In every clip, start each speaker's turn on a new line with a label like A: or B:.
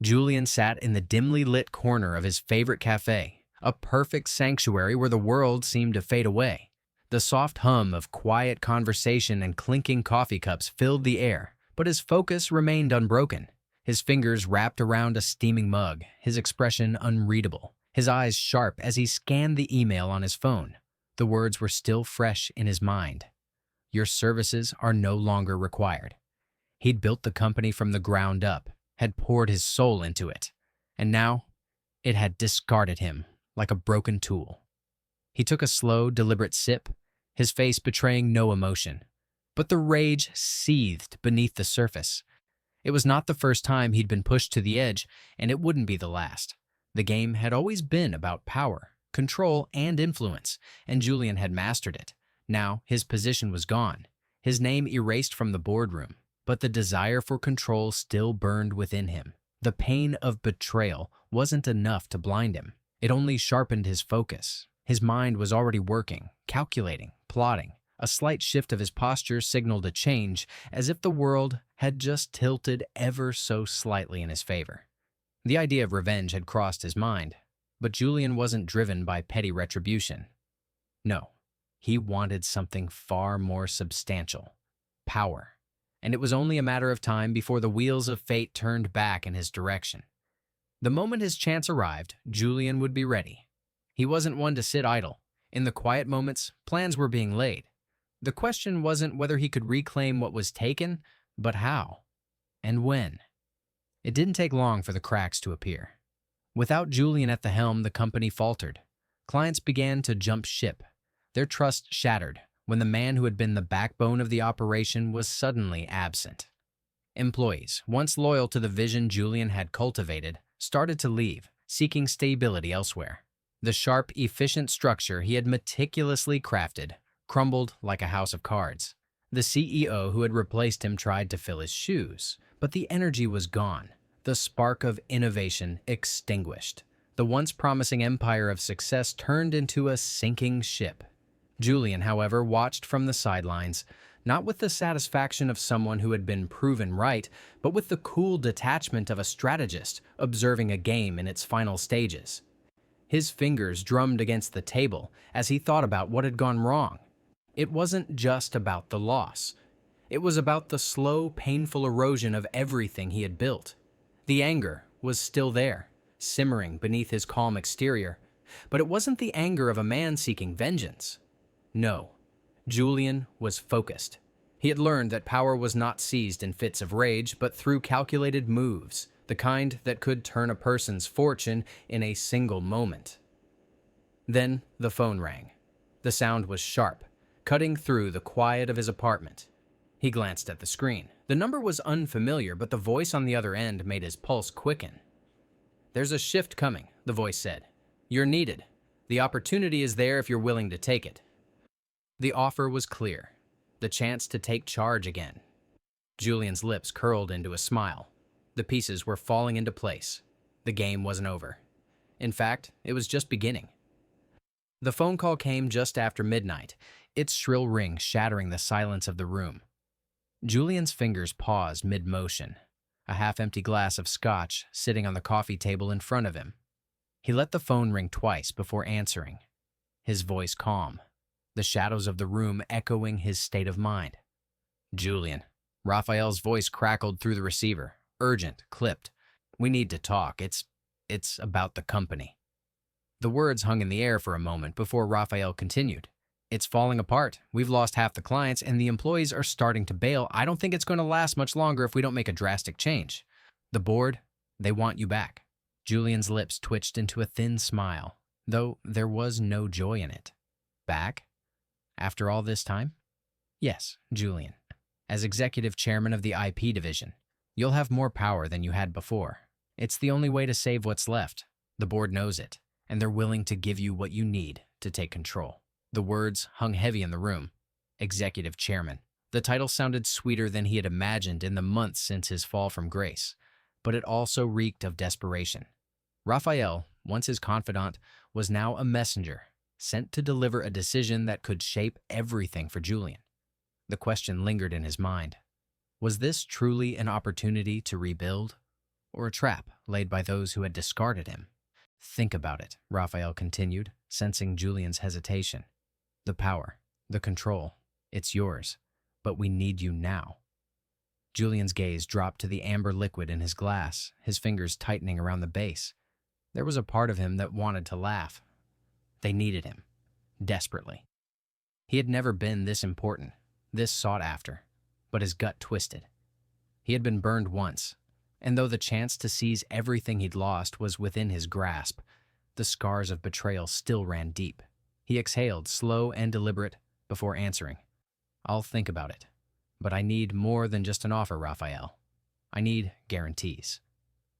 A: Julian sat in the dimly lit corner of his favorite cafe, a perfect sanctuary where the world seemed to fade away. The soft hum of quiet conversation and clinking coffee cups filled the air, but his focus remained unbroken. His fingers wrapped around a steaming mug, his expression unreadable, his eyes sharp as he scanned the email on his phone. The words were still fresh in his mind. Your services are no longer required. He'd built the company from the ground up, had poured his soul into it, and now it had discarded him like a broken tool. He took a slow, deliberate sip, his face betraying no emotion. But the rage seethed beneath the surface. It was not the first time he'd been pushed to the edge, and it wouldn't be the last. The game had always been about power, control, and influence, and Julian had mastered it. Now his position was gone, his name erased from the boardroom, but the desire for control still burned within him. The pain of betrayal wasn't enough to blind him. It only sharpened his focus. His mind was already working, calculating, plotting. A slight shift of his posture signaled a change, as if the world had just tilted ever so slightly in his favor. The idea of revenge had crossed his mind, but Julian wasn't driven by petty retribution. No, he wanted something far more substantial: power. And it was only a matter of time before the wheels of fate turned back in his direction. The moment his chance arrived, Julian would be ready. He wasn't one to sit idle. In the quiet moments, plans were being laid. The question wasn't whether he could reclaim what was taken, but how and when. It didn't take long for the cracks to appear. Without Julian at the helm, the company faltered. Clients began to jump ship. Their trust shattered when the man who had been the backbone of the operation was suddenly absent. Employees, once loyal to the vision Julian had cultivated, started to leave, seeking stability elsewhere. The sharp, efficient structure he had meticulously crafted crumbled like a house of cards. The CEO who had replaced him tried to fill his shoes, but the energy was gone, the spark of innovation extinguished. The once promising empire of success turned into a sinking ship. Julian, however, watched from the sidelines, not with the satisfaction of someone who had been proven right, but with the cool detachment of a strategist observing a game in its final stages. His fingers drummed against the table as he thought about what had gone wrong. It wasn't just about the loss. It was about the slow, painful erosion of everything he had built. The anger was still there, simmering beneath his calm exterior, but it wasn't the anger of a man seeking vengeance. No, Julian was focused. He had learned that power was not seized in fits of rage, but through calculated moves, the kind that could turn a person's fortune in a single moment. Then the phone rang. The sound was sharp, cutting through the quiet of his apartment. He glanced at the screen. The number was unfamiliar, but the voice on the other end made his pulse quicken. "There's a shift coming," the voice said. "You're needed. The opportunity is there if you're willing to take it." The offer was clear. The chance to take charge again. Julian's lips curled into a smile. The pieces were falling into place. The game wasn't over. In fact, it was just beginning. The phone call came just after midnight, its shrill ring shattering the silence of the room. Julian's fingers paused mid-motion, a half-empty glass of scotch sitting on the coffee table in front of him. He let the phone ring twice before answering, his voice calm, the shadows of the room echoing his state of mind. "Julian." Raphael's voice crackled through the receiver, urgent, clipped. "We need to talk. It's about the company." The words hung in the air for a moment before Raphael continued. "It's falling apart. We've lost half the clients, and the employees are starting to bail. I don't think it's going to last much longer if we don't make a drastic change. The board, they want you back." Julian's lips twitched into a thin smile, though there was no joy in it. "Back? After all this time?" "Yes, Julian. As executive chairman of the IP division, you'll have more power than you had before. It's the only way to save what's left. The board knows it, and they're willing to give you what you need to take control." The words hung heavy in the room. Executive chairman. The title sounded sweeter than he had imagined in the months since his fall from grace, but it also reeked of desperation. Raphael, once his confidant, was now a messenger, sent to deliver a decision that could shape everything for Julian. The question lingered in his mind. Was this truly an opportunity to rebuild? or a trap laid by those who had discarded him? Think about it, Raphael continued, sensing Julian's hesitation. The power, the control, it's yours, but we need you now. Julian's gaze dropped to the amber liquid in his glass, his fingers tightening around the base. There was a part of him that wanted to laugh. They needed him, desperately. He had never been this important, this sought after, but his gut twisted. He had been burned once, and though the chance to seize everything he'd lost was within his grasp, the scars of betrayal still ran deep. He exhaled, slow and deliberate, before answering. I'll think about it, but I need more than just an offer, Raphael. I need guarantees.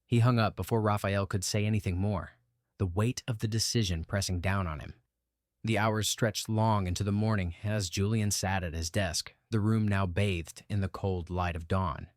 A: He hung up before Raphael could say anything more, the weight of the decision pressing down on him. The hours stretched long into the morning as Julian sat at his desk, the room now bathed in the cold light of dawn.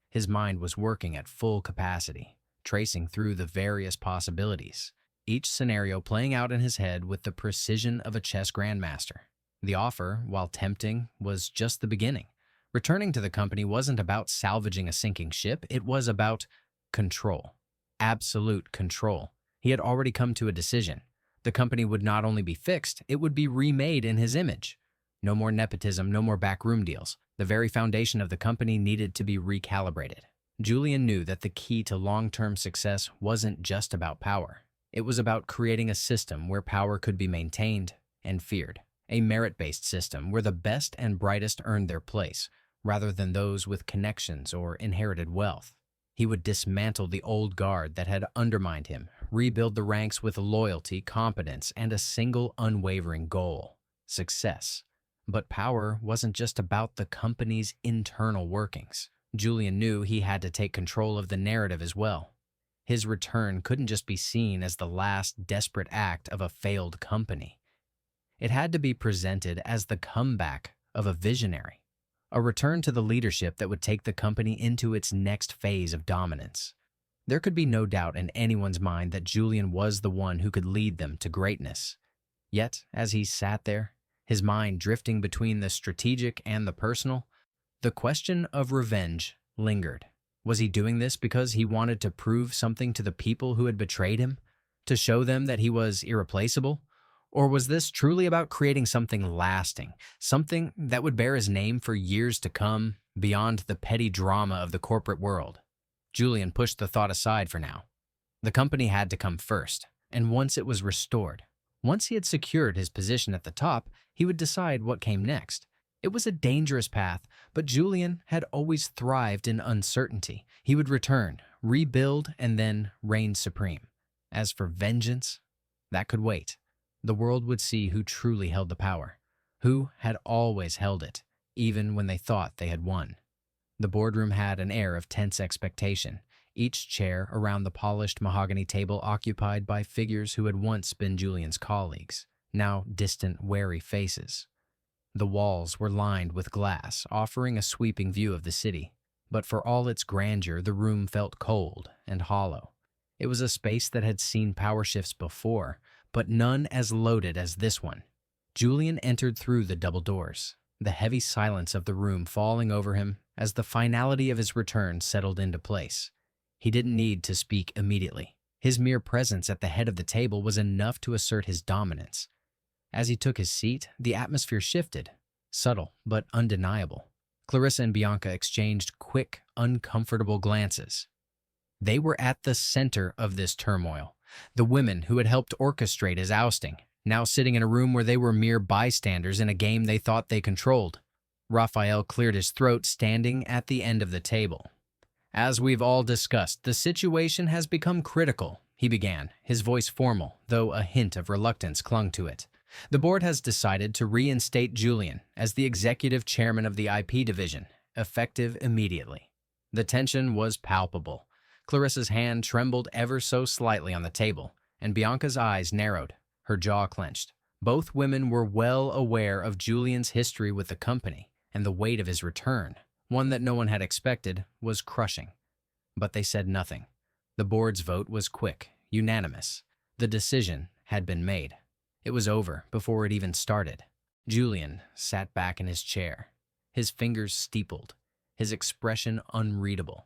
A: His mind was working at full capacity, tracing through the various possibilities, each scenario playing out in his head with the precision of a chess grandmaster. The offer, while tempting, was just the beginning. Returning to the company wasn't about salvaging a sinking ship, it was about control. Absolute control. He had already come to a decision. The company would not only be fixed, it would be remade in his image. No more nepotism, no more backroom deals. The very foundation of the company needed to be recalibrated. Julian knew that the key to long-term success wasn't just about power. It was about creating a system where power could be maintained and feared. A merit-based system where the best and brightest earned their place, rather than those with connections or inherited wealth. He would dismantle the old guard that had undermined him, rebuild the ranks with loyalty, competence, and a single unwavering goal: success. But power wasn't just about the company's internal workings. Julian knew he had to take control of the narrative as well. His return couldn't just be seen as the last desperate act of a failed company. It had to be presented as the comeback of a visionary, a return to the leadership that would take the company into its next phase of dominance. There could be no doubt in anyone's mind that Julian was the one who could lead them to greatness. Yet, as he sat there, his mind drifting between the strategic and the personal, the question of revenge lingered. Was he doing this because he wanted to prove something to the people who had betrayed him? To show them that he was irreplaceable? Or was this truly about creating something lasting, something that would bear his name for years to come, beyond the petty drama of the corporate world? Julian pushed the thought aside for now. The company had to come first, and once it was restored, once he had secured his position at the top, he would decide what came next. It was a dangerous path, but Julian had always thrived in uncertainty. He would return, rebuild, and then reign supreme. As for vengeance, that could wait. The world would see who truly held the power, who had always held it, even when they thought they had won. The boardroom had an air of tense expectation, each chair around the polished mahogany table occupied by figures who had once been Julian's colleagues, now distant, wary faces. The walls were lined with glass, offering a sweeping view of the city, but for all its grandeur, the room felt cold and hollow. It was a space that had seen power shifts before, but none as loaded as this one. Julian entered through the double doors, the heavy silence of the room falling over him as the finality of his return settled into place. He didn't need to speak immediately. His mere presence at the head of the table was enough to assert his dominance. As he took his seat, the atmosphere shifted, subtle but undeniable. Clarissa and Bianca exchanged quick, uncomfortable glances. They were at the center of this turmoil. The women who had helped orchestrate his ousting, now sitting in a room where they were mere bystanders in a game they thought they controlled. Raphael cleared his throat, standing at the end of the table. As we've all discussed, the situation has become critical, he began, his voice formal, though a hint of reluctance clung to it. The board has decided to reinstate Julian as the executive chairman of the IP division, effective immediately. The tension was palpable. Clarissa's hand trembled ever so slightly on the table, and Bianca's eyes narrowed, her jaw clenched. Both women were well aware of Julian's history with the company, and the weight of his return, one that no one had expected, was crushing. But they said nothing. The board's vote was quick, unanimous. The decision had been made. It was over before it even started. Julian sat back in his chair, his fingers steepled, his expression unreadable.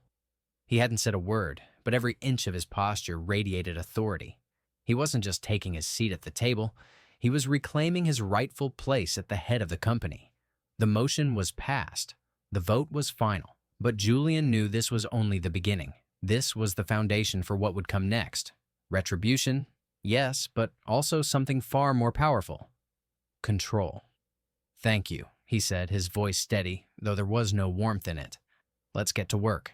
A: He hadn't said a word, but every inch of his posture radiated authority. He wasn't just taking his seat at the table, he was reclaiming his rightful place at the head of the company. The motion was passed. The vote was final. But Julian knew this was only the beginning. This was the foundation for what would come next. Retribution, yes, but also something far more powerful. Control. "Thank you," he said, his voice steady, though there was no warmth in it. "Let's get to work."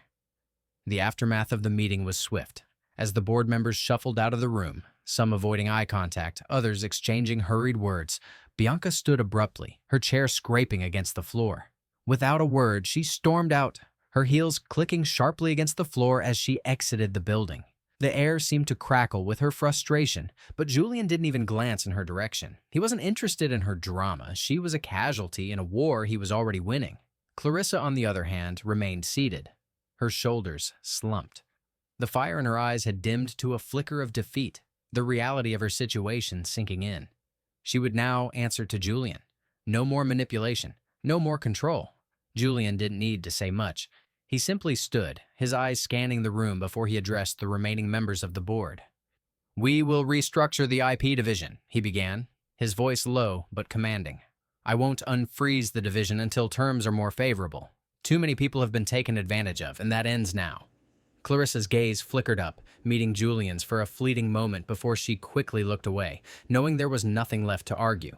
A: The aftermath of the meeting was swift. As the board members shuffled out of the room, some avoiding eye contact, others exchanging hurried words, Bianca stood abruptly, her chair scraping against the floor. Without a word, she stormed out, her heels clicking sharply against the floor as she exited the building. The air seemed to crackle with her frustration, but Julian didn't even glance in her direction. He wasn't interested in her drama. She was a casualty in a war he was already winning. Clarissa, on the other hand, remained seated. Her shoulders slumped. The fire in her eyes had dimmed to a flicker of defeat, the reality of her situation sinking in. She would now answer to Julian. No more manipulation, no more control. Julian didn't need to say much. He simply stood, his eyes scanning the room before he addressed the remaining members of the board. "We will restructure the IP division," he began, his voice low but commanding. "I won't unfreeze the division until terms are more favorable. Too many people have been taken advantage of, and that ends now." Clarissa's gaze flickered up, meeting Julian's for a fleeting moment before she quickly looked away, knowing there was nothing left to argue.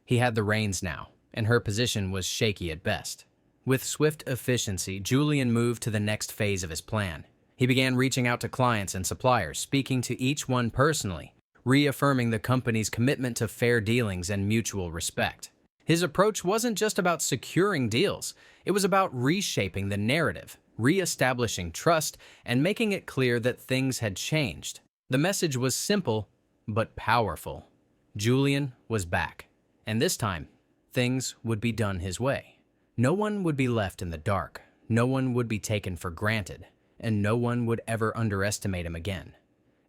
A: He had the reins now, and her position was shaky at best. With swift efficiency, Julian moved to the next phase of his plan. He began reaching out to clients and suppliers, speaking to each one personally, reaffirming the company's commitment to fair dealings and mutual respect. His approach wasn't just about securing deals, it was about reshaping the narrative, re-establishing trust, and making it clear that things had changed. The message was simple, but powerful. Julian was back, and this time, things would be done his way. No one would be left in the dark, no one would be taken for granted, and no one would ever underestimate him again.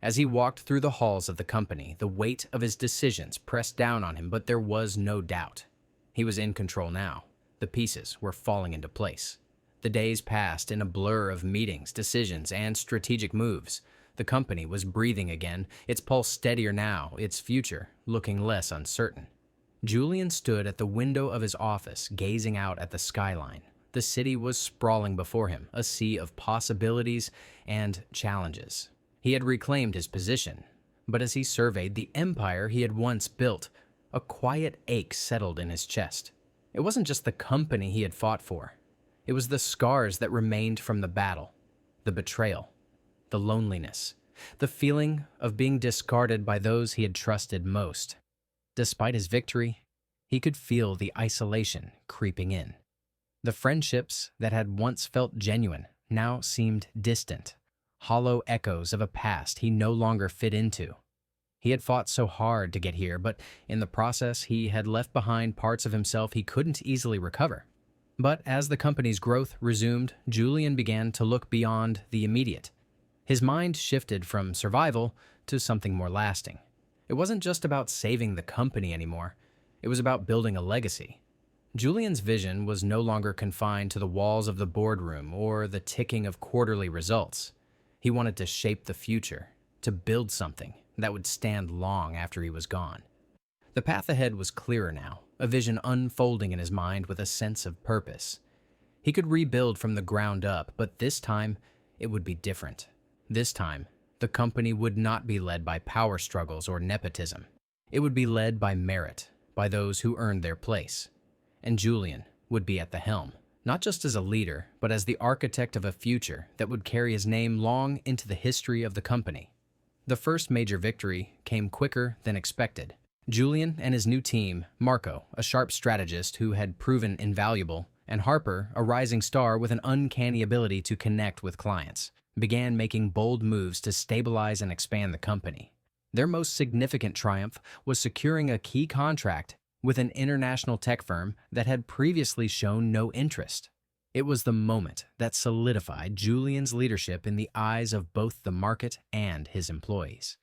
A: As he walked through the halls of the company, the weight of his decisions pressed down on him, but there was no doubt. He was in control now. The pieces were falling into place. The days passed in a blur of meetings, decisions, and strategic moves. The company was breathing again, its pulse steadier now, its future looking less uncertain. Julian stood at the window of his office, gazing out at the skyline. The city was sprawling before him, a sea of possibilities and challenges. He had reclaimed his position, but as he surveyed the empire he had once built, a quiet ache settled in his chest. It wasn't just the company he had fought for. It was the scars that remained from the battle, the betrayal, the loneliness, the feeling of being discarded by those he had trusted most. Despite his victory, he could feel the isolation creeping in. The friendships that had once felt genuine now seemed distant, hollow echoes of a past he no longer fit into. He had fought so hard to get here, but in the process he had left behind parts of himself he couldn't easily recover. But as the company's growth resumed, Julian began to look beyond the immediate. His mind shifted from survival to something more lasting. It wasn't just about saving the company anymore. It was about building a legacy. Julian's vision was no longer confined to the walls of the boardroom or the ticking of quarterly results. He wanted to shape the future, to build something that would stand long after he was gone. The path ahead was clearer now, a vision unfolding in his mind with a sense of purpose. He could rebuild from the ground up, but this time it would be different. This time, the company would not be led by power struggles or nepotism. It would be led by merit, by those who earned their place. And Julian would be at the helm, not just as a leader, but as the architect of a future that would carry his name long into the history of the company. The first major victory came quicker than expected. Julian and his new team, Marco, a sharp strategist who had proven invaluable, and Harper, a rising star with an uncanny ability to connect with clients, began making bold moves to stabilize and expand the company. Their most significant triumph was securing a key contract with an international tech firm that had previously shown no interest. It was the moment that solidified Julian's leadership in the eyes of both the market and his employees.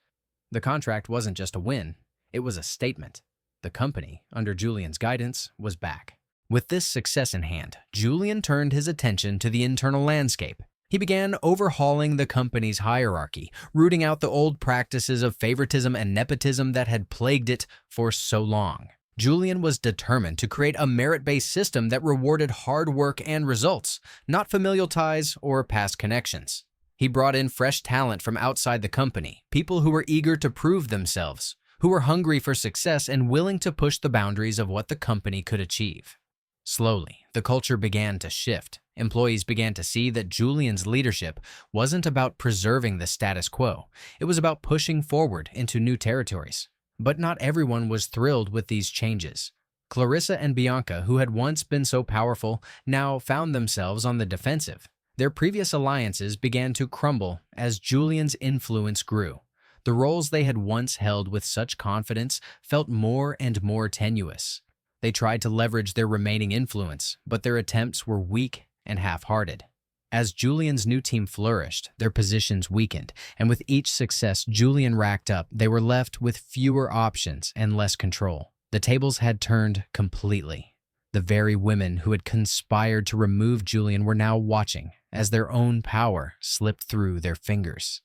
A: The contract wasn't just a win, it was a statement. The company, under Julian's guidance, was back. With this success in hand, Julian turned his attention to the internal landscape. He began overhauling the company's hierarchy, rooting out the old practices of favoritism and nepotism that had plagued it for so long. Julian was determined to create a merit-based system that rewarded hard work and results, not familial ties or past connections. He brought in fresh talent from outside the company, people who were eager to prove themselves, who were hungry for success and willing to push the boundaries of what the company could achieve. Slowly, the culture began to shift. Employees began to see that Julian's leadership wasn't about preserving the status quo. It was about pushing forward into new territories. But not everyone was thrilled with these changes. Clarissa and Bianca, who had once been so powerful, now found themselves on the defensive. Their previous alliances began to crumble as Julian's influence grew. The roles they had once held with such confidence felt more and more tenuous. They tried to leverage their remaining influence, but their attempts were weak and half-hearted. As Julian's new team flourished, their positions weakened, and with each success Julian racked up, they were left with fewer options and less control. The tables had turned completely. The very women who had conspired to remove Julian were now watching as their own power slipped through their fingers.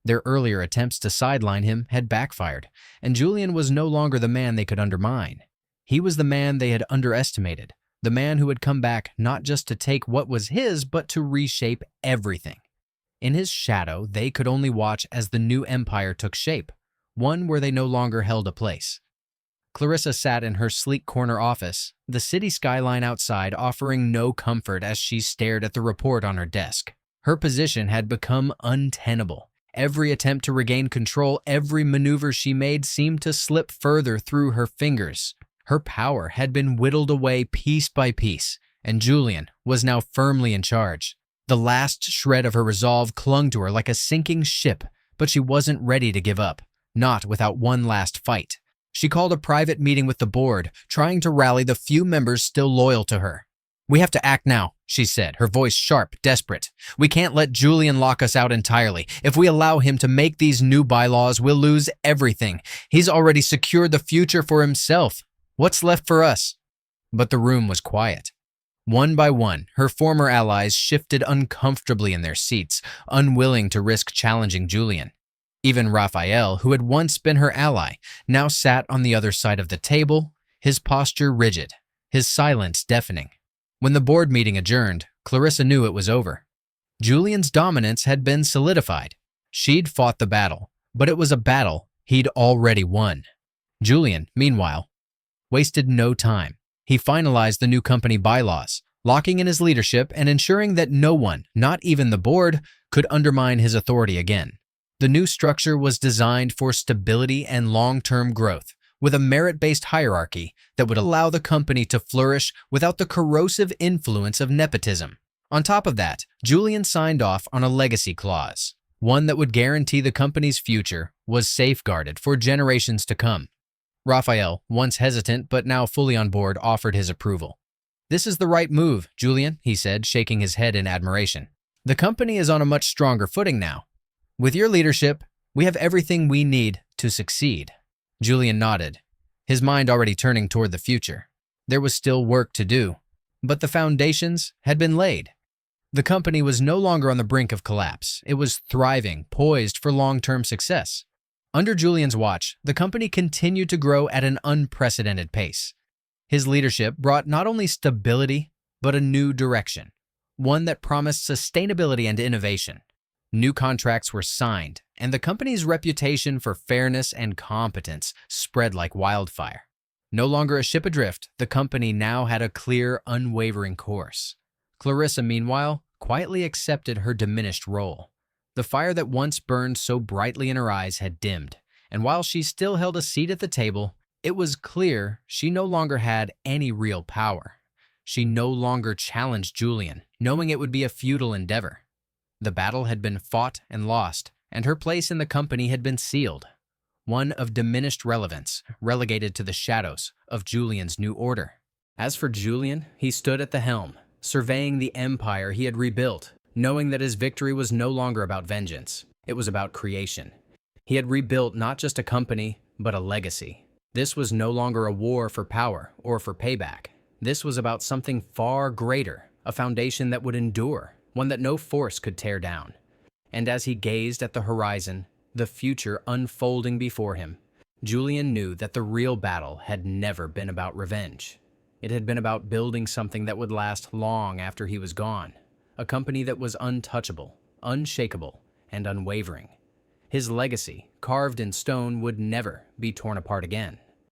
A: Their earlier attempts to sideline him had backfired, and Julian was no longer the man they could undermine. He was the man they had underestimated, the man who had come back not just to take what was his, but to reshape everything. In his shadow, they could only watch as the new empire took shape, one where they no longer held a place. Clarissa sat in her sleek corner office, the city skyline outside offering no comfort as she stared at the report on her desk. Her position had become untenable. Every attempt to regain control, every maneuver she made seemed to slip further through her fingers. Her power had been whittled away piece by piece, and Julian was now firmly in charge. The last shred of her resolve clung to her like a sinking ship, but she wasn't ready to give up, not without one last fight. She called a private meeting with the board, trying to rally the few members still loyal to her. "We have to act now," she said, her voice sharp, desperate. "We can't let Julian lock us out entirely. If we allow him to make these new bylaws, we'll lose everything. He's already secured the future for himself. What's left for us?" But the room was quiet. One by one, her former allies shifted uncomfortably in their seats, unwilling to risk challenging Julian. Even Raphael, who had once been her ally, now sat on the other side of the table, his posture rigid, his silence deafening. When the board meeting adjourned, Clarissa knew it was over. Julian's dominance had been solidified. She'd fought the battle, but it was a battle he'd already won. Julian, meanwhile, wasted no time. He finalized the new company bylaws, locking in his leadership and ensuring that no one, not even the board, could undermine his authority again. The new structure was designed for stability and long-term growth, with a merit-based hierarchy that would allow the company to flourish without the corrosive influence of nepotism. On top of that, Julian signed off on a legacy clause, one that would guarantee the company's future was safeguarded for generations to come. Raphael, once hesitant but now fully on board, offered his approval. "This is the right move, Julian," he said, shaking his head in admiration. "The company is on a much stronger footing now. With your leadership, we have everything we need to succeed." Julian nodded, his mind already turning toward the future. There was still work to do, but the foundations had been laid. The company was no longer on the brink of collapse. It was thriving, poised for long-term success. Under Julian's watch, the company continued to grow at an unprecedented pace. His leadership brought not only stability, but a new direction, one that promised sustainability and innovation. New contracts were signed, and the company's reputation for fairness and competence spread like wildfire. No longer a ship adrift, the company now had a clear, unwavering course. Clarissa, meanwhile, quietly accepted her diminished role. The fire that once burned so brightly in her eyes had dimmed, and while she still held a seat at the table, it was clear she no longer had any real power. She no longer challenged Julian, knowing it would be a futile endeavor. The battle had been fought and lost, and her place in the company had been sealed. One of diminished relevance, relegated to the shadows of Julian's new order. As for Julian, he stood at the helm, surveying the empire he had rebuilt, knowing that his victory was no longer about vengeance. It was about creation. He had rebuilt not just a company, but a legacy. This was no longer a war for power or for payback. This was about something far greater, a foundation that would endure, one that no force could tear down. And as he gazed at the horizon, the future unfolding before him, Julian knew that the real battle had never been about revenge. It had been about building something that would last long after he was gone, a company that was untouchable, unshakable, and unwavering. His legacy, carved in stone, would never be torn apart again.